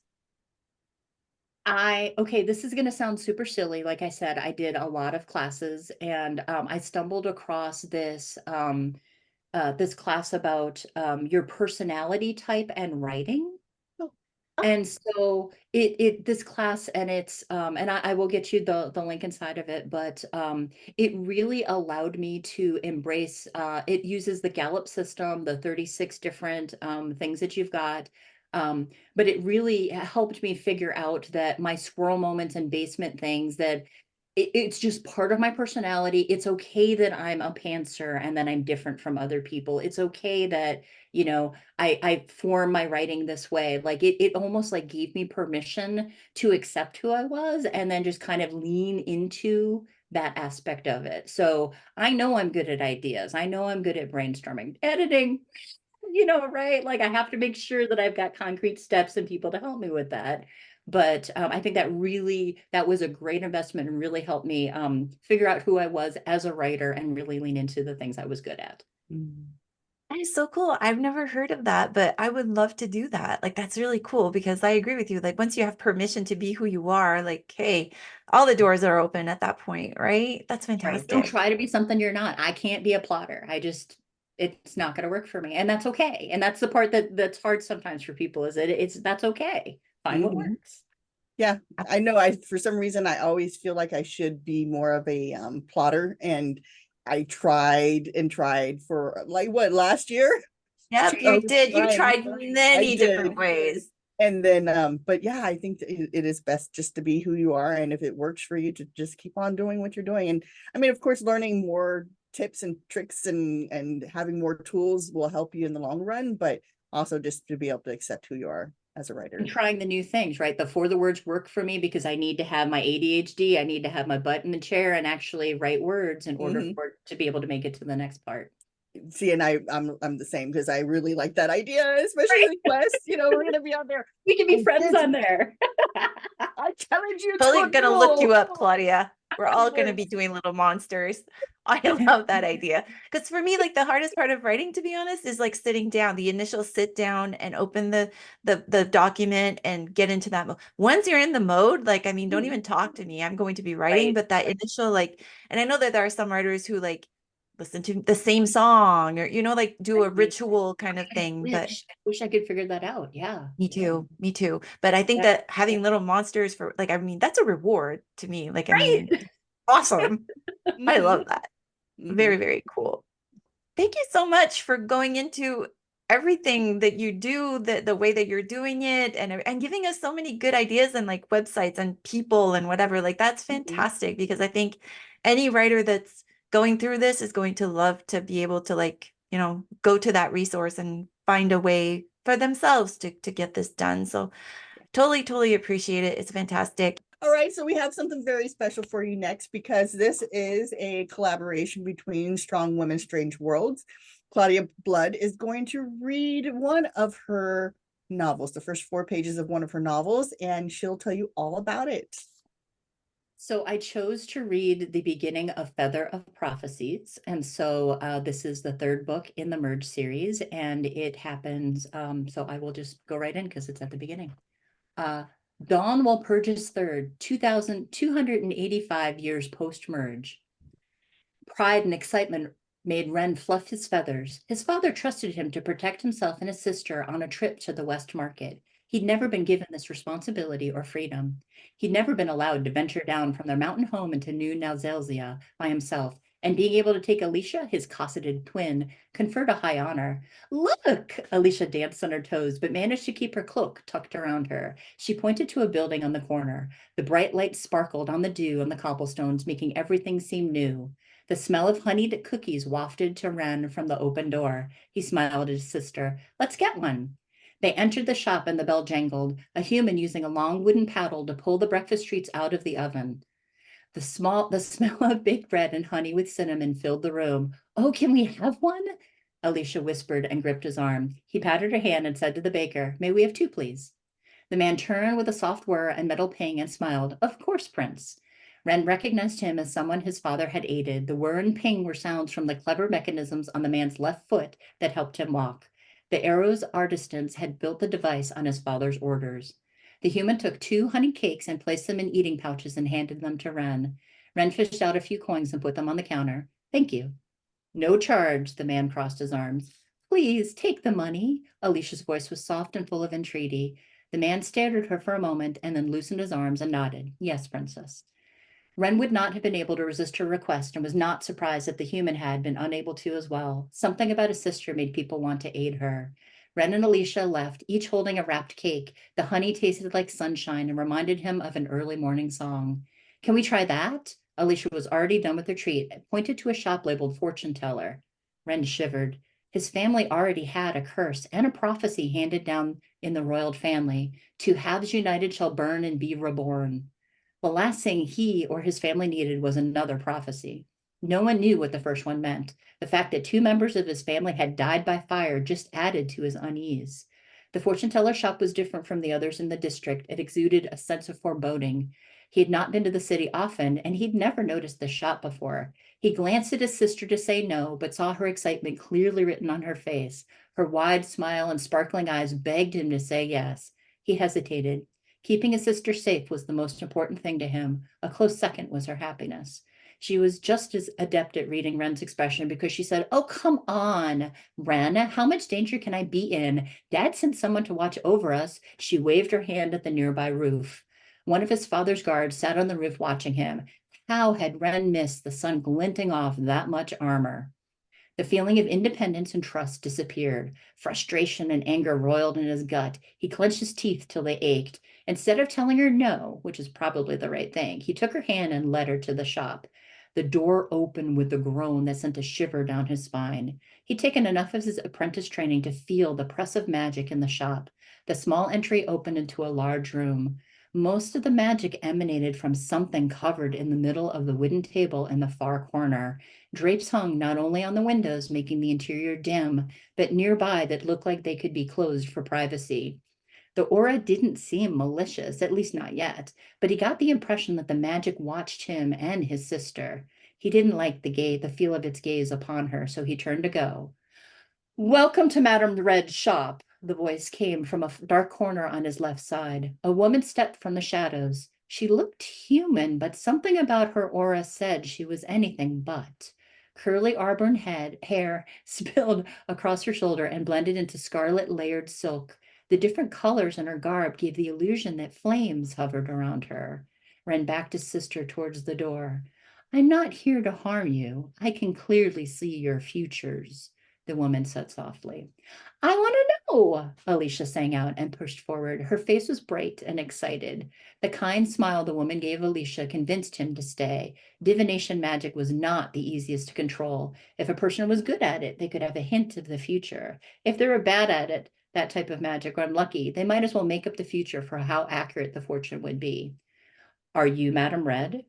Okay, this is going to sound super silly. Like I said, I did a lot of classes, and I stumbled across this class about your personality type and writing. Oh. And so this class, and it's and I will get you the link inside of it, but it really allowed me to embrace it uses the Gallup system, the 36 different things that you've got. But it really helped me figure out that my squirrel moments and basement things, that it's just part of my personality. It's okay that I'm a pantser and that I'm different from other people. It's okay that, I form my writing this way. Like it almost like gave me permission to accept who I was and then just kind of lean into that aspect of it. So I know I'm good at ideas. I know I'm good at brainstorming, editing, right? Like I have to make sure that I've got concrete steps and people to help me with that. But I think that was a great investment and really helped me figure out who I was as a writer and really lean into the things I was good at. That is so cool. I've never heard of that, but I would love to do that. Like, that's really cool because I agree with you. Like, once you have permission to be who you are, like, hey, all the doors are open at that point, right? That's Right. Don't fantastic. try to be something you're not. I can't be a plotter. It's not going to work for me. And that's okay. And that's the part that's hard sometimes for people, is that that's okay. Find what Mhm. works. Yeah, I know. For some reason I always feel like I should be more of a plotter, and I tried and tried for like what, last year? Yep, I you was did. You trying. tried I many different did. ways. And then but yeah, I think that it is best just to be who you are, and if it works for you, to just keep on doing what you're doing. And I mean, of course, learning more tips and tricks and having more tools will help you in the long run, but also just to be able to accept who you are. as a writer. And trying the new things, right? Before the words work for me because I need to have my ADHD, I need to have my butt in the chair and actually write words in order for it to be able to make it to the next part. See, and I'm the same, because I really like that idea, especially the quest. We're gonna be out there. We can be friends on there. I challenge you. Totally gonna look you up, duel. Claudia. We're all gonna be doing little monsters. I love that idea. Because for me, like the hardest part of writing, to be honest, is like sitting down, the initial sit down and open the document and get into that mode. Once you're in the mode, like, I mean, don't even talk to me. I'm going to be writing, but that initial like, and I know that there are some writers who like listen to the same song or, like do a ritual kind of thing. But I wish I could figure that out. Yeah. me too. Me too. But I think that having little monsters for like, I mean, that's a reward to me. Like, I mean, awesome. I love that. Very, very cool. Thank you so much for going into everything that you do, the way that you're doing it, and giving us so many good ideas and like websites and people and whatever. Like that's fantastic, because I think any writer that's going through this is going to love to be able to like, go to that resource and find a way for themselves to get this done. So totally appreciate it. It's fantastic. All right, so we have something very special for you next, because this is a collaboration between Strong Women, Strange Worlds. Claudia Blood is going to read one of her novels, the first 4 pages of one of her novels, and she'll tell you all about it. So I chose to read the beginning of Feather of Prophecies. And so this is the 3rd book in the Merge series, and it happens. So I will just go right in because it's at the beginning. Dawn Walpurgis III, 2,285 years post-merge. Pride and excitement made Wren fluff his feathers. His father trusted him to protect himself and his sister on a trip to the West Market. He'd never been given this responsibility or freedom. He'd never been allowed to venture down from their mountain home into New Nauselzia by himself, and being able to take Alicia, his cosseted twin, conferred a high honor. Look! Alicia danced on her toes, but managed to keep her cloak tucked around her. She pointed to a building on the corner. The bright light sparkled on the dew on the cobblestones, making everything seem new. The smell of honeyed cookies wafted to Wren from the open door. He smiled at his sister. Let's get one. They entered the shop and the bell jangled, a human using a long wooden paddle to pull the breakfast treats out of the oven. The smell of baked bread and honey with cinnamon filled the room. Oh, can we have one? Alicia whispered and gripped his arm. He patted her hand and said to the baker, May we have 2, please? The man turned with a soft whir and metal ping and smiled. Of course, Prince. Wren recognized him as someone his father had aided. The whir and ping were sounds from the clever mechanisms on the man's left foot that helped him walk. The arrow's artisans had built the device on his father's orders. The human took 2 honey cakes and placed them in eating pouches and handed them to Wren. Wren fished out a few coins and put them on the counter. Thank you. No charge, the man crossed his arms. Please, take the money. Alicia's voice was soft and full of entreaty. The man stared at her for a moment and then loosened his arms and nodded. Yes, Princess. Wren would not have been able to resist her request and was not surprised that the human had been unable to as well. Something about his sister made people want to aid her. Wren and Alicia left, each holding a wrapped cake. The honey tasted like sunshine and reminded him of an early morning song. Can we try that? Alicia was already done with her treat and pointed to a shop labeled Fortune Teller. Wren shivered. His family already had a curse and a prophecy handed down in the royal family. 2 halves united shall burn and be reborn. The last thing he or his family needed was another prophecy. No one knew what the first one meant. The fact that 2 members of his family had died by fire just added to his unease. The fortune teller shop was different from the others in the district. It exuded a sense of foreboding. He had not been to the city often, and he'd never noticed the shop before. He glanced at his sister to say no, but saw her excitement clearly written on her face. Her wide smile and sparkling eyes begged him to say yes. He hesitated. Keeping his sister safe was the most important thing to him. A close second was her happiness. She was just as adept at reading Wren's expression because she said, Oh, come on, Wren. How much danger can I be in? Dad sent someone to watch over us. She waved her hand at the nearby roof. One of his father's guards sat on the roof watching him. How had Wren missed the sun glinting off that much armor? The feeling of independence and trust disappeared. Frustration and anger roiled in his gut. He clenched his teeth till they ached. Instead of telling her no, which is probably the right thing, he took her hand and led her to the shop. The door opened with a groan that sent a shiver down his spine. He'd taken enough of his apprentice training to feel the press of magic in the shop. The small entry opened into a large room. Most of the magic emanated from something covered in the middle of the wooden table in the far corner. Drapes hung not only on the windows, making the interior dim, but nearby that looked like they could be closed for privacy. The aura didn't seem malicious, at least not yet, but he got the impression that the magic watched him and his sister. He didn't like the feel of its gaze upon her, so he turned to go. Welcome to Madame Red's shop. The voice came from a dark corner on his left side. A woman stepped from the shadows. She looked human, but something about her aura said she was anything but. Curly auburn hair spilled across her shoulder and blended into scarlet layered silk. The different colors in her garb gave the illusion that flames hovered around her. Ren backed his sister towards the door. I'm not here to harm you. I can clearly see your futures, the woman said softly. I want to know, Alicia sang out and pushed forward. Her face was bright and excited. The kind smile the woman gave Alicia convinced him to stay. Divination magic was not the easiest to control. If a person was good at it, they could have a hint of the future. If they were bad at it, that type of magic, or unlucky, they might as well make up the future for how accurate the fortune would be. Are you Madame Red?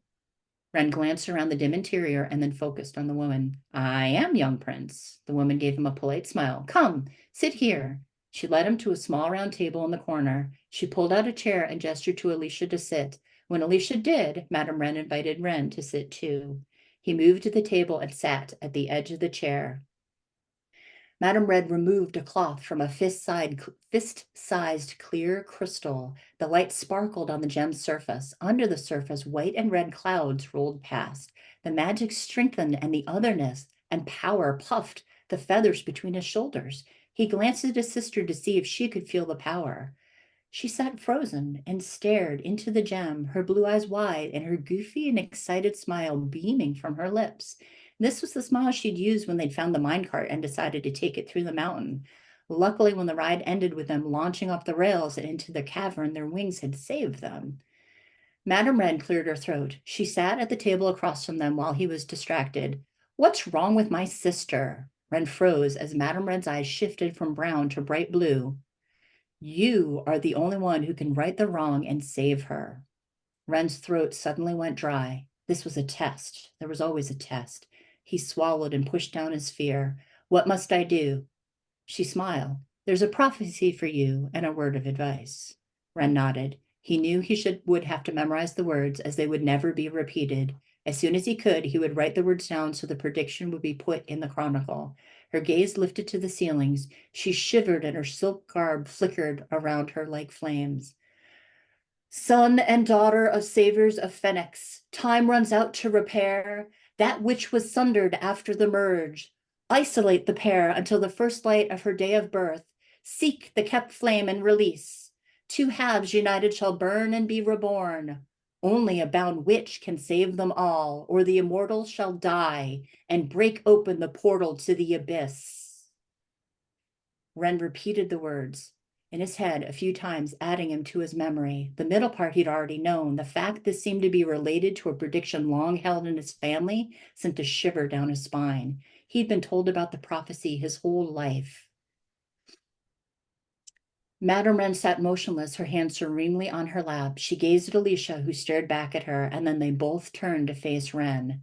Ren glanced around the dim interior and then focused on the woman. I am, young prince. The woman gave him a polite smile. Come, sit here. She led him to a small round table in the corner. She pulled out a chair and gestured to Alicia to sit. When Alicia did, Madame Ren invited Ren to sit too. He moved to the table and sat at the edge of the chair. Madame Red removed a cloth from a fist-sized clear crystal. The light sparkled on the gem's surface. Under the surface, white and red clouds rolled past. The magic strengthened and the otherness and power puffed the feathers between his shoulders. He glanced at his sister to see if she could feel the power. She sat frozen and stared into the gem, her blue eyes wide and her goofy and excited smile beaming from her lips. This was the smile she'd used when they'd found the minecart and decided to take it through the mountain. Luckily, when the ride ended with them launching off the rails and into the cavern, their wings had saved them. Madame Red cleared her throat. She sat at the table across from them while he was distracted. What's wrong with my sister? Ren froze as Madame Red's eyes shifted from brown to bright blue. You are the only one who can right the wrong and save her. Ren's throat suddenly went dry. This was a test. There was always a test. He swallowed and pushed down his fear. What must I do? She smiled. There's a prophecy for you and a word of advice. Ren nodded. He knew would have to memorize the words as they would never be repeated. As soon as he could, he would write the words down so the prediction would be put in the chronicle. Her gaze lifted to the ceilings. She shivered and her silk garb flickered around her like flames. Son and daughter of saviors of Phoenix, time runs out to repair that which was sundered after the merge. Isolate the pair until the first light of her day of birth. Seek the kept flame and release. Two halves united shall burn and be reborn. Only a bound witch can save them all, or the immortals shall die and break open the portal to the abyss. Ren repeated the words in his head a few times, adding him to his memory. The middle part he'd already known. The fact this seemed to be related to a prediction long held in his family sent a shiver down his spine. He'd been told about the prophecy his whole life. Madame Ren sat motionless, her hand serenely on her lap. She gazed at Alicia, who stared back at her, and then they both turned to face Ren.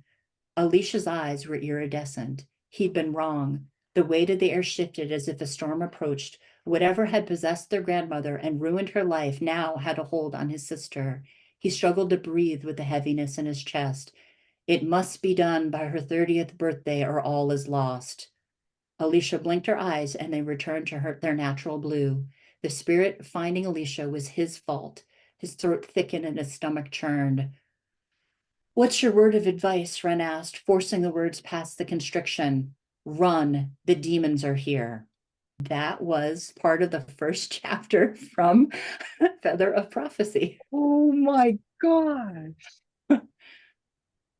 Alicia's eyes were iridescent. He'd been wrong. The weight of the air shifted as if a storm approached. Whatever had possessed their grandmother and ruined her life now had a hold on his sister. He struggled to breathe with the heaviness in his chest. It must be done by her 30th birthday or all is lost. Alicia blinked her eyes and they returned to their natural blue. The spirit finding Alicia was his fault. His throat thickened and his stomach churned. What's your word of advice? Ren asked, forcing the words past the constriction. Run, the demons are here. That was part of the first chapter from Feather of Prophecy. Oh my gosh.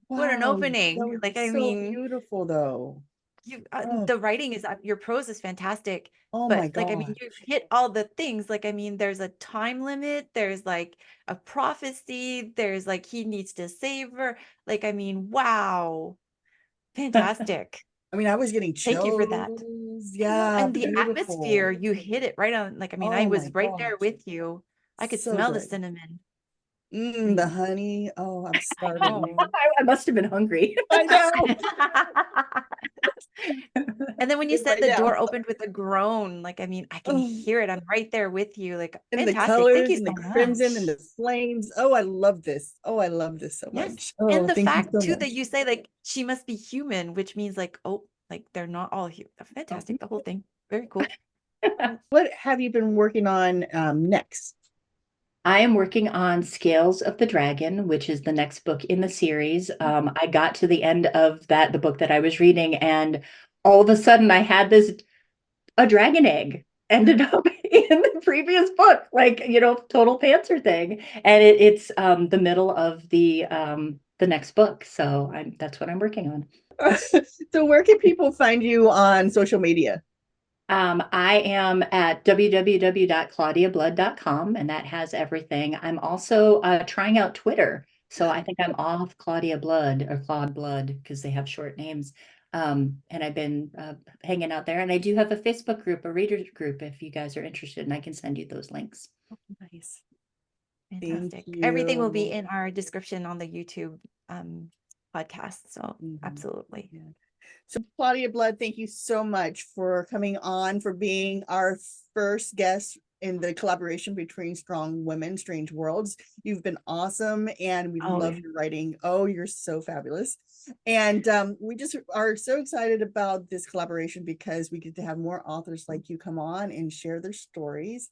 What an Wow, opening. that was Like, I so mean, beautiful though. You Oh, the writing is your prose is fantastic, oh my but like I mean, gosh. you hit all the things. Like I mean, there's a time limit, there's like a prophecy, there's like he needs to save her. Like I mean, wow, fantastic. I mean, I was getting Thank you for that. chills. I know, Yeah, and the atmosphere, beautiful. you hit it right on. Like I mean, I Oh my was right there gosh. with you. I could So smell the good. cinnamon. The Mm, honey. Oh, I'm I starving. know. I must have been hungry. I know. And then when you said Right the now. door opened with a groan, like, I mean, I can Oh, hear it. I'm right there with you. Like, and the fantastic. Thank colors you and the so crimson and much. the flames. Oh, I love this. Oh, I love this so Yes. much. And Oh, the thank you fact so too that much. you say like she must be human, which means like, oh, like they're not all human. Oh, Fantastic. The whole thing. Very cool. what have you been working on next? I am working on Scales of the Dragon, which is the next book in the series. I got to the end of the book that I was reading, and all of a sudden I had a dragon egg ended up in the previous book, like, total pantser thing. And it's the middle of the next book. So that's what I'm working on. So where can people find you on social media? I am at www.claudiablood.com, and that has everything. I'm also trying out Twitter. So I think I'm off Claudia Blood or Claude Blood because they have short names. And I've been hanging out there. And I do have a Facebook group, a readers group, if you guys are interested, and I can send you those links. Nice. Thank Fantastic. Everything will be you. in our description on the YouTube podcast. So absolutely. Yeah. So Claudia Blood, thank you so much for coming on, for being our first guest in the collaboration between Strong Women, Strange Worlds. You've been awesome, and we love your writing. Oh, you're so fabulous. And we just are so excited about this collaboration because we get to have more authors like you come on and share their stories.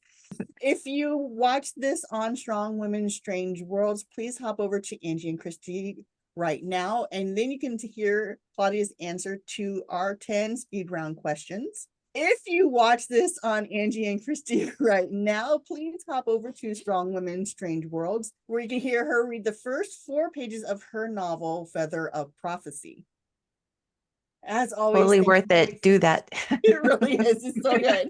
If you watch this on Strong Women, Strange Worlds, please hop over to Angie and Christie Write Now, and then you can hear Claudia's answer to our 10 speed round questions. If you watch this on Angie and Christie Write Now, please hop over to Strong Women, Strange Worlds, where you can hear her read the first 4 pages of her novel, Feather of Prophecy. As always, Totally worth it. Do that. It really is. It's so good.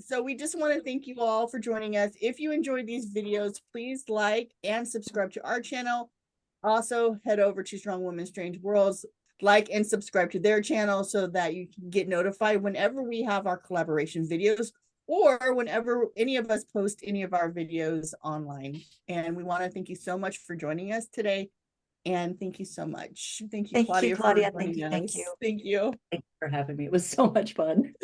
So we just want to thank you all for joining us. If you enjoyed these videos, please like and subscribe to our channel. Also, head over to Strong Women Strange Worlds, like and subscribe to their channel so that you can get notified whenever we have our collaboration videos or whenever any of us post any of our videos online. And we want to thank you so much for joining us today. And thank you so much. Thank you, Thank you, Claudia, Claudia. for joining us. Thank you. Thank you. Thanks for having me. It was so much fun.